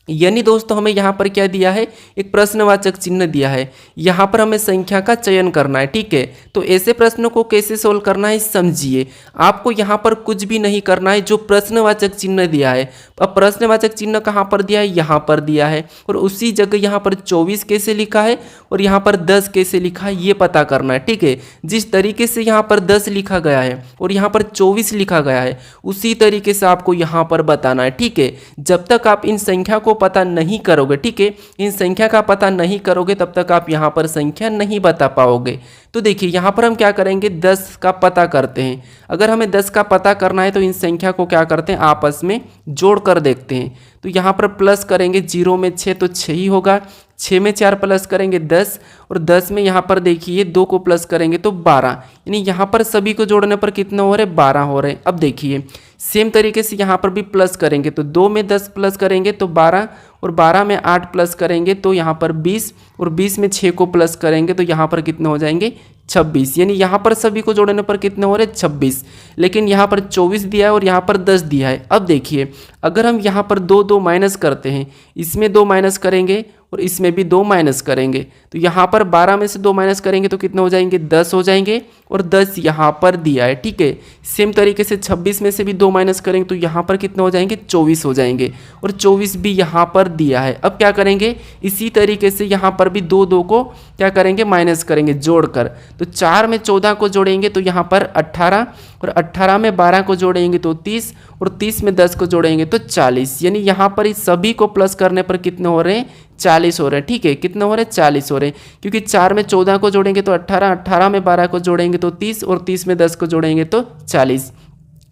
यानी दोस्तों हमें यहाँ पर क्या दिया है? एक प्रश्नवाचक चिन्ह दिया है। यहाँ पर हमें संख्या का चयन करना है, ठीक है। तो ऐसे प्रश्नों को कैसे सोल्व करना है समझिए। आपको यहाँ पर कुछ भी नहीं करना है, जो प्रश्नवाचक चिन्ह दिया है। अब प्रश्नवाचक चिन्ह कहाँ पर दिया है? यहाँ पर दिया है। और उसी जगह यहाँ पर 24 कैसे लिखा है और यहाँ पर 10 कैसे लिखा है, ये पता करना है, ठीक है। जिस तरीके से यहाँ पर 10 लिखा गया है और यहाँ पर 24 लिखा गया है, उसी तरीके से आपको यहाँ पर बताना है, ठीक है। जब तक आप इन संख्या को पता नहीं करोगे, ठीक है, इन संख्या का पता नहीं करोगे, तब तक आप यहाँ पर संख्या नहीं बता पाओगे। तो देखिए यहाँ पर हम क्या करेंगे, 10 का पता करते हैं। अगर हमें 10 का पता करना है तो इन संख्या को क्या करते हैं, आपस में जोड़ कर देखते हैं। तो यहाँ पर प्लस करेंगे, 0 में 6 तो 6 ही होगा, 6 में 4 प्लस करेंगे 10 और 10 में यहाँ पर देखिए 2 को प्लस करेंगे तो 12। यानी यहाँ पर सभी को जोड़ने पर कितने हो रहे? 12 हो रहे हैं। अब देखिए सेम तरीके से यहाँ पर भी प्लस करेंगे, तो 2 में 10 प्लस करेंगे तो 12 और 12 में 8 प्लस करेंगे तो यहाँ पर 20 और 20 में 6 को प्लस करेंगे तो यहाँ पर कितने हो जाएंगे? 26। यानी यहाँ पर सभी को जोड़ने पर कितने हो रहे? 26। लेकिन यहाँ पर 24 दिया है और यहाँ पर 10 दिया है। अब देखिए अगर हम यहाँ पर 2 माइनस करते हैं, इसमें 2 माइनस करेंगे और इसमें भी 2 माइनस करेंगे, तो यहाँ पर 12 में से 2 माइनस करेंगे तो कितने हो जाएंगे? 10 हो जाएंगे और 10 यहाँ पर दिया है, ठीक है। सेम तरीके से 26 में से भी 2 माइनस करेंगे तो यहाँ पर कितने हो जाएंगे? 24 हो जाएंगे और 24 भी यहाँ पर दिया है। अब क्या करेंगे? इसी तरीके से यहाँ पर भी 2 को क्या करेंगे? माइनस करेंगे जोड़कर। तो 4 में 14 को जोड़ेंगे तो यहाँ पर 18 और 18 में 12 को जोड़ेंगे तो 30 और 30 में 10 को जोड़ेंगे तो 40। यानी यहाँ पर इस सभी को प्लस करने पर कितने हो रहे हैं? 40 हो रहे हैं, ठीक है। कितने हो रहे हैं? 40 हो रहे हैं, क्योंकि 4 में 14 को जोड़ेंगे तो 18, 18 में 12 को जोड़ेंगे तो 30 और 30 में 10 को जोड़ेंगे तो 40।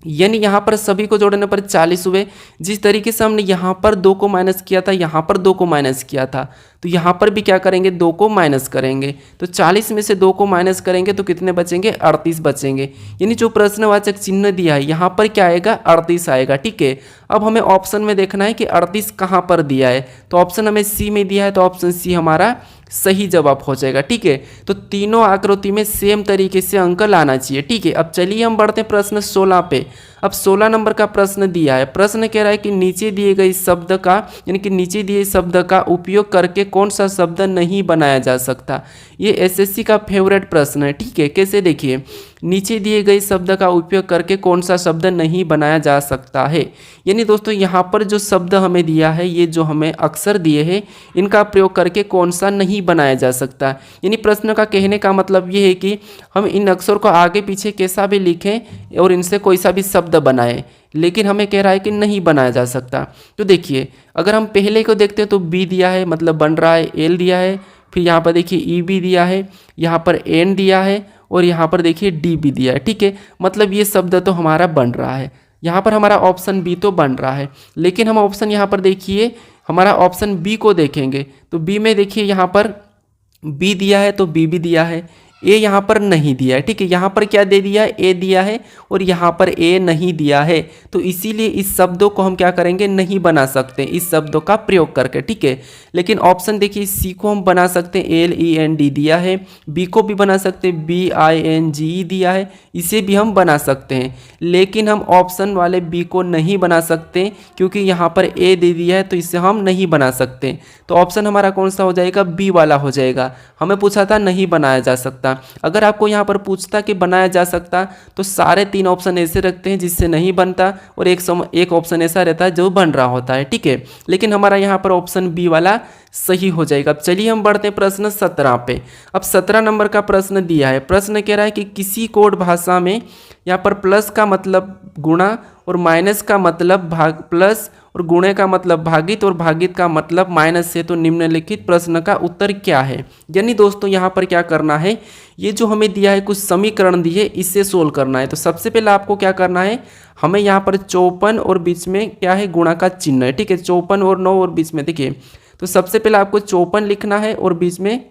यानी यहाँ पर सभी को जोड़ने पर 40 हुए। जिस तरीके से हमने यहाँ पर 2 को माइनस किया था, यहाँ पर 2 को माइनस किया था, तो यहाँ पर भी क्या करेंगे? 2 को माइनस करेंगे। तो 40 में से 2 को माइनस करेंगे तो कितने बचेंगे? 38 बचेंगे। यानी जो प्रश्नवाचक चिन्ह दिया है यहाँ पर क्या आएगा? 38 आएगा, ठीक है। अब हमें ऑप्शन में देखना है कि 38 कहाँ पर दिया है। तो ऑप्शन हमें सी में दिया है, तो ऑप्शन सी हमारा सही जवाब हो जाएगा, ठीक है। तो तीनों आकृति में सेम तरीके से अंक लाना चाहिए, ठीक है। अब चलिए हम बढ़ते हैं प्रश्न 16 पे। अब 16 नंबर का प्रश्न दिया है। प्रश्न कह रहा है कि नीचे दिए गए शब्द का, यानी कि नीचे दिए शब्द का उपयोग करके कौन सा शब्द नहीं बनाया जा सकता। ये एसएससी का फेवरेट प्रश्न है, ठीक है। कैसे? देखिए नीचे दिए गए शब्द का उपयोग करके कौन सा शब्द नहीं बनाया जा सकता है। यानी दोस्तों यहाँ पर जो शब्द हमें दिया है, ये जो हमें अक्षर दिए हैं, इनका प्रयोग करके कौन सा नहीं बनाया जा सकता। यानी प्रश्न का कहने का मतलब ये है कि हम इन अक्षर को आगे पीछे कैसा भी लिखें और इनसे कोई सा भी शब्द बनाएं, लेकिन हमें कह रहा है कि नहीं बनाया जा सकता। तो देखिए अगर हम पहले को देखते हैं तो बी दिया है, मतलब बन रहा है। एल दिया है, फिर यहाँ पर देखिए ई भी दिया है, यहाँ पर एन दिया है और यहाँ पर देखिए डी भी दिया है, ठीक है। मतलब ये शब्द तो हमारा बन रहा है। यहाँ पर हमारा ऑप्शन बी तो बन रहा है, लेकिन हम ऑप्शन यहाँ पर देखिए हमारा ऑप्शन बी को देखेंगे तो बी में देखिए यहाँ पर बी दिया है तो बी भी दिया है, ए यहाँ पर नहीं दिया है, ठीक है। यहाँ पर क्या दे दिया है, ए दिया है और यहाँ पर ए नहीं दिया है, तो इसीलिए इस शब्दों को हम क्या करेंगे, नहीं बना सकते इस शब्दों का प्रयोग करके, ठीक है। लेकिन ऑप्शन देखिए, सी को हम बना सकते हैं, LEND दिया है, बी को भी बना सकते हैं, BINGE दिया है, इसे भी हम बना सकते हैं। लेकिन हम ऑप्शन वाले बी को नहीं बना सकते क्योंकि यहाँ पर ए दे दिया है, तो इसे हम नहीं बना सकते। तो ऑप्शन हमारा कौन सा हो जाएगा, बी वाला हो जाएगा। हमें पूछा था नहीं बनाया जा सकता, अगर आपको यहाँ पर पूछता कि बनाया जा सकता तो सारे 3 ऑप्शन ऐसे रखते हैं जिससे नहीं बनता और एक ऑप्शन ऐसा रहता है जो बन रहा होता है, ठीक है। लेकिन हमारा यहाँ पर ऑप्शन बी वाला सही हो जाएगा। अब चलिए हम बढ़ते हैं प्रश्न 17 पे। अब 17 नंबर का प्रश्न दिया है, प्रश्न कह रहा है कि किसी कोड भाषा में यहाँ पर प्लस का मतलब गुणा और माइनस का मतलब भाग, प्लस और गुणे का मतलब भागित और भागित का मतलब माइनस से, तो निम्नलिखित प्रश्न का उत्तर क्या है। यानी दोस्तों यहाँ पर क्या करना है, ये जो हमें दिया है कुछ समीकरण दिए, इससे सोल्व करना है। तो सबसे पहले आपको क्या करना है, हमें यहाँ पर 54 और बीच में क्या है, गुणा का चिन्ह है, ठीक है। 54 और 9 और बीच में देखिए, तो सबसे पहले आपको 54 लिखना है और बीच में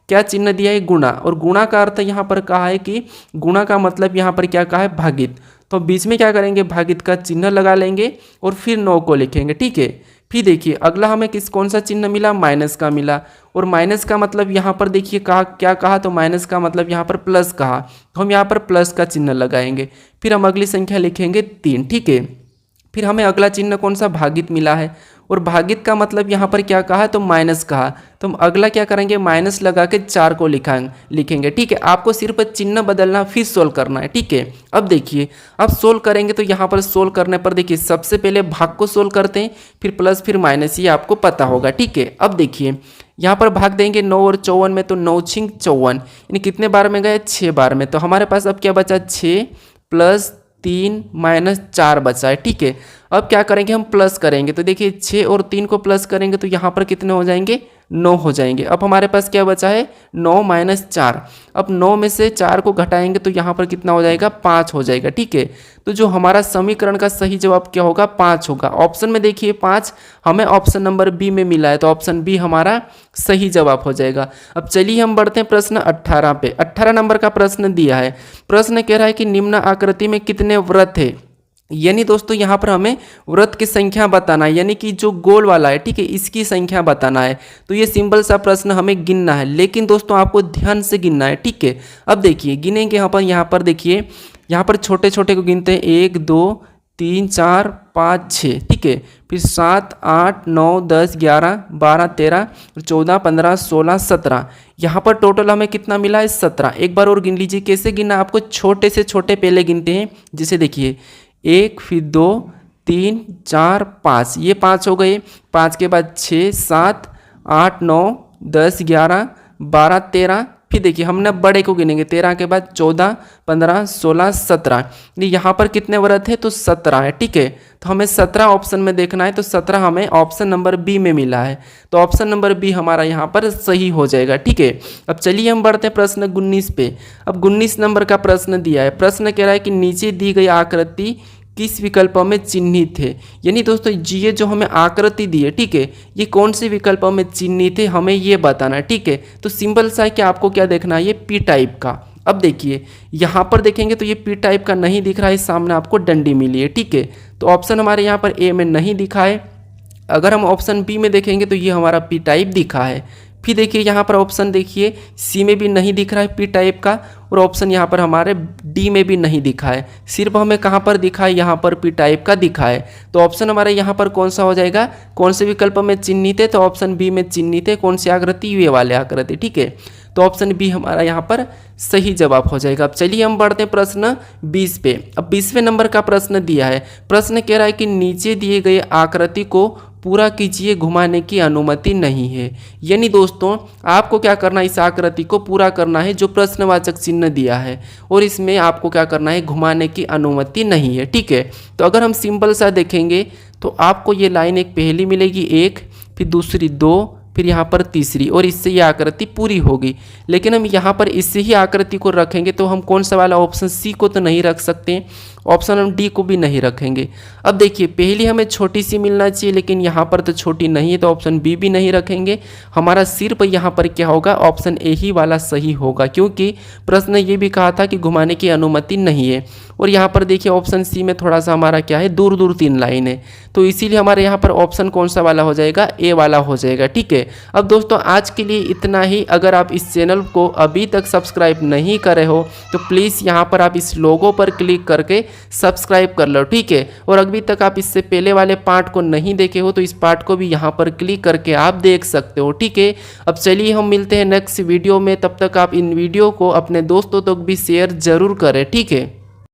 क्या चिन्ह दिया है, गुणा, और गुणा का अर्थ यहाँ पर कहा है कि गुणा का मतलब यहाँ पर क्या कहा है, भागित। तो बीच में क्या करेंगे, भागित का चिन्ह लगा लेंगे और फिर 9 को लिखेंगे, ठीक है। फिर देखिए अगला हमें कौन सा चिन्ह मिला, माइनस का मिला, और माइनस का मतलब यहाँ पर देखिए क्या कहा, तो माइनस का मतलब यहाँ पर प्लस कहा, तो हम यहाँ पर प्लस का चिन्ह लगाएंगे। फिर हम अगली संख्या लिखेंगे 3, ठीक है। फिर हमें अगला चिन्ह कौन सा, भागित मिला है, और भागित का मतलब यहाँ पर क्या कहा, तो माइनस कहा, तो हम अगला क्या करेंगे, माइनस लगा के 4 को लिखेंगे, ठीक है। आपको सिर्फ चिन्ह बदलना फिर सोल्व करना है, ठीक है। अब देखिए, अब सोल्व करेंगे तो यहाँ पर सोल्व करने पर देखिए सबसे पहले भाग को सोल्व करते हैं, फिर प्लस फिर माइनस, ये आपको पता होगा, ठीक है। अब देखिए यहाँ पर भाग देंगे 9 और 54 में, तो 9 छिंग 54, यानी कितने बार में गए, 6 बार में। तो हमारे पास अब क्या बचा, 6 प्लस 3 माइनस 4 बचा है, ठीक है। अब क्या करेंगे, हम प्लस करेंगे, तो देखिए 6 और 3 को प्लस करेंगे तो यहाँ पर कितने हो जाएंगे, 9 हो जाएंगे। अब हमारे पास क्या बचा है, 9 माइनस 4। अब 9 में से 4 को घटाएंगे तो यहाँ पर कितना हो जाएगा, 5 हो जाएगा, ठीक है। तो जो हमारा समीकरण का सही जवाब क्या होगा, 5 होगा। ऑप्शन में देखिए 5 हमें ऑप्शन नंबर बी में मिला है, तो ऑप्शन बी हमारा सही जवाब हो जाएगा। अब चलिए हम बढ़ते हैं प्रश्न 18 पे। 18 नंबर का प्रश्न दिया है, प्रश्न कह रहा है कि निम्न आकृति में कितने वृत्त है। यानी दोस्तों यहाँ पर हमें वृत्त की संख्या बताना है, यानी कि जो गोल वाला है, ठीक है, इसकी संख्या बताना है। तो ये सिंपल सा प्रश्न हमें गिनना है, लेकिन दोस्तों आपको ध्यान से गिनना है, ठीक है। अब देखिए गिनेंगे, यहाँ पर देखिए, यहाँ पर छोटे छोटे को गिनते हैं, 1 2 3 4 5 6, ठीक है। फिर 7 8 9 10 11 12 13 14 15 16 17, यहाँ पर टोटल हमें कितना मिला है, 17। एक बार और गिन लीजिए, कैसे गिनना, आपको छोटे से छोटे पहले गिनते हैं। जैसे देखिए 1 फिर 2 3 4 5, ये 5 हो गए। 5 के बाद 6 7 8 9 10 11 12 13, फिर देखिए हमने बड़े को गिनेंगे, 13 के बाद 14 15 16 17, यहाँ पर कितने वृत्त है, तो 17 है, ठीक है। तो हमें 17 ऑप्शन में देखना है, तो 17 हमें ऑप्शन नंबर बी में मिला है, तो ऑप्शन नंबर बी हमारा यहाँ पर सही हो जाएगा, ठीक है। अब चलिए हम बढ़ते हैं प्रश्न 19 पे। अब 19 नंबर का प्रश्न दिया है, प्रश्न कह रहा है कि नीचे दी गई आकृति किस विकल्पों में चिन्हित है। यानी दोस्तों ये जो हमें आकृति दी है, ठीक है, ये कौन से विकल्पों में चिन्हित है, हमें ये बताना है, ठीक है। तो सिंपल सा है कि आपको क्या देखना है, ये पी टाइप का। अब देखिए यहाँ पर देखेंगे तो ये पी टाइप का नहीं दिख रहा है, सामने आपको डंडी मिली है, ठीक है। तो ऑप्शन हमारे यहाँ पर ए में नहीं दिखा है। अगर हम ऑप्शन बी में देखेंगे तो ये हमारा पी टाइप दिखा है। फिर देखिए यहाँ पर ऑप्शन देखिए सी में भी नहीं दिख रहा है पी टाइप का, और ऑप्शन यहाँ पर हमारे डी में भी नहीं दिखा है, सिर्फ हमें कहाँ पर दिखा है, यहाँ पर पी टाइप का दिखा है। तो ऑप्शन हमारे यहाँ पर कौन सा हो जाएगा, कौन से विकल्प में चिन्हित है, तो ऑप्शन बी में चिन्हित है, कौन सी आकृति, ये वाले आकृति, ठीक है। तो ऑप्शन बी हमारा यहाँ पर सही जवाब हो जाएगा। अब चलिए हम बढ़ते हैं प्रश्न 20 पे। अब 20वें नंबर का प्रश्न दिया है, प्रश्न कह रहा है कि नीचे दिए गए आकृति को पूरा कीजिए, घुमाने की अनुमति नहीं है। यानी दोस्तों आपको क्या करना है, इस आकृति को पूरा करना है जो प्रश्नवाचक चिन्ह दिया है, और इसमें आपको क्या करना है, घुमाने की अनुमति नहीं है, ठीक है। तो अगर हम सिंपल सा देखेंगे तो आपको ये लाइन एक पहली मिलेगी 1, फिर दूसरी 2, फिर यहाँ पर तीसरी, और इससे ये आकृति पूरी होगी। लेकिन हम यहाँ पर इससे ही आकृति को रखेंगे तो हम कौन सा वाला ऑप्शन सी को तो नहीं रख सकते, ऑप्शन हम डी को भी नहीं रखेंगे। अब देखिए पहली हमें छोटी सी मिलना चाहिए, लेकिन यहाँ पर तो छोटी नहीं है, तो ऑप्शन बी भी नहीं रखेंगे। हमारा सिर्फ यहाँ पर क्या होगा, ऑप्शन ए ही वाला सही होगा, क्योंकि प्रश्न ये भी कहा था कि घुमाने की अनुमति नहीं है। और यहाँ पर देखिए ऑप्शन सी में थोड़ा सा हमारा क्या है, दूर दूर 3 लाइन है, तो इसीलिए हमारे यहाँ पर ऑप्शन कौन सा वाला हो जाएगा, ए वाला हो जाएगा। ठीक है, अब दोस्तों आज के लिए इतना ही। अगर आप इस चैनल को अभी तक सब्सक्राइब नहीं करे हो तो प्लीज़ यहाँ पर आप इस लोगो पर क्लिक करके सब्सक्राइब कर लो। ठीक है, और अभी तक आप इससे पहले वाले पार्ट को नहीं देखे हो तो इस पार्ट को भी यहाँ पर क्लिक करके आप देख सकते हो। ठीक है, अब चलिए हम मिलते हैं नेक्स्ट वीडियो में, तब तक आप इन वीडियो को अपने दोस्तों तक भी शेयर जरूर करें। ठीक है।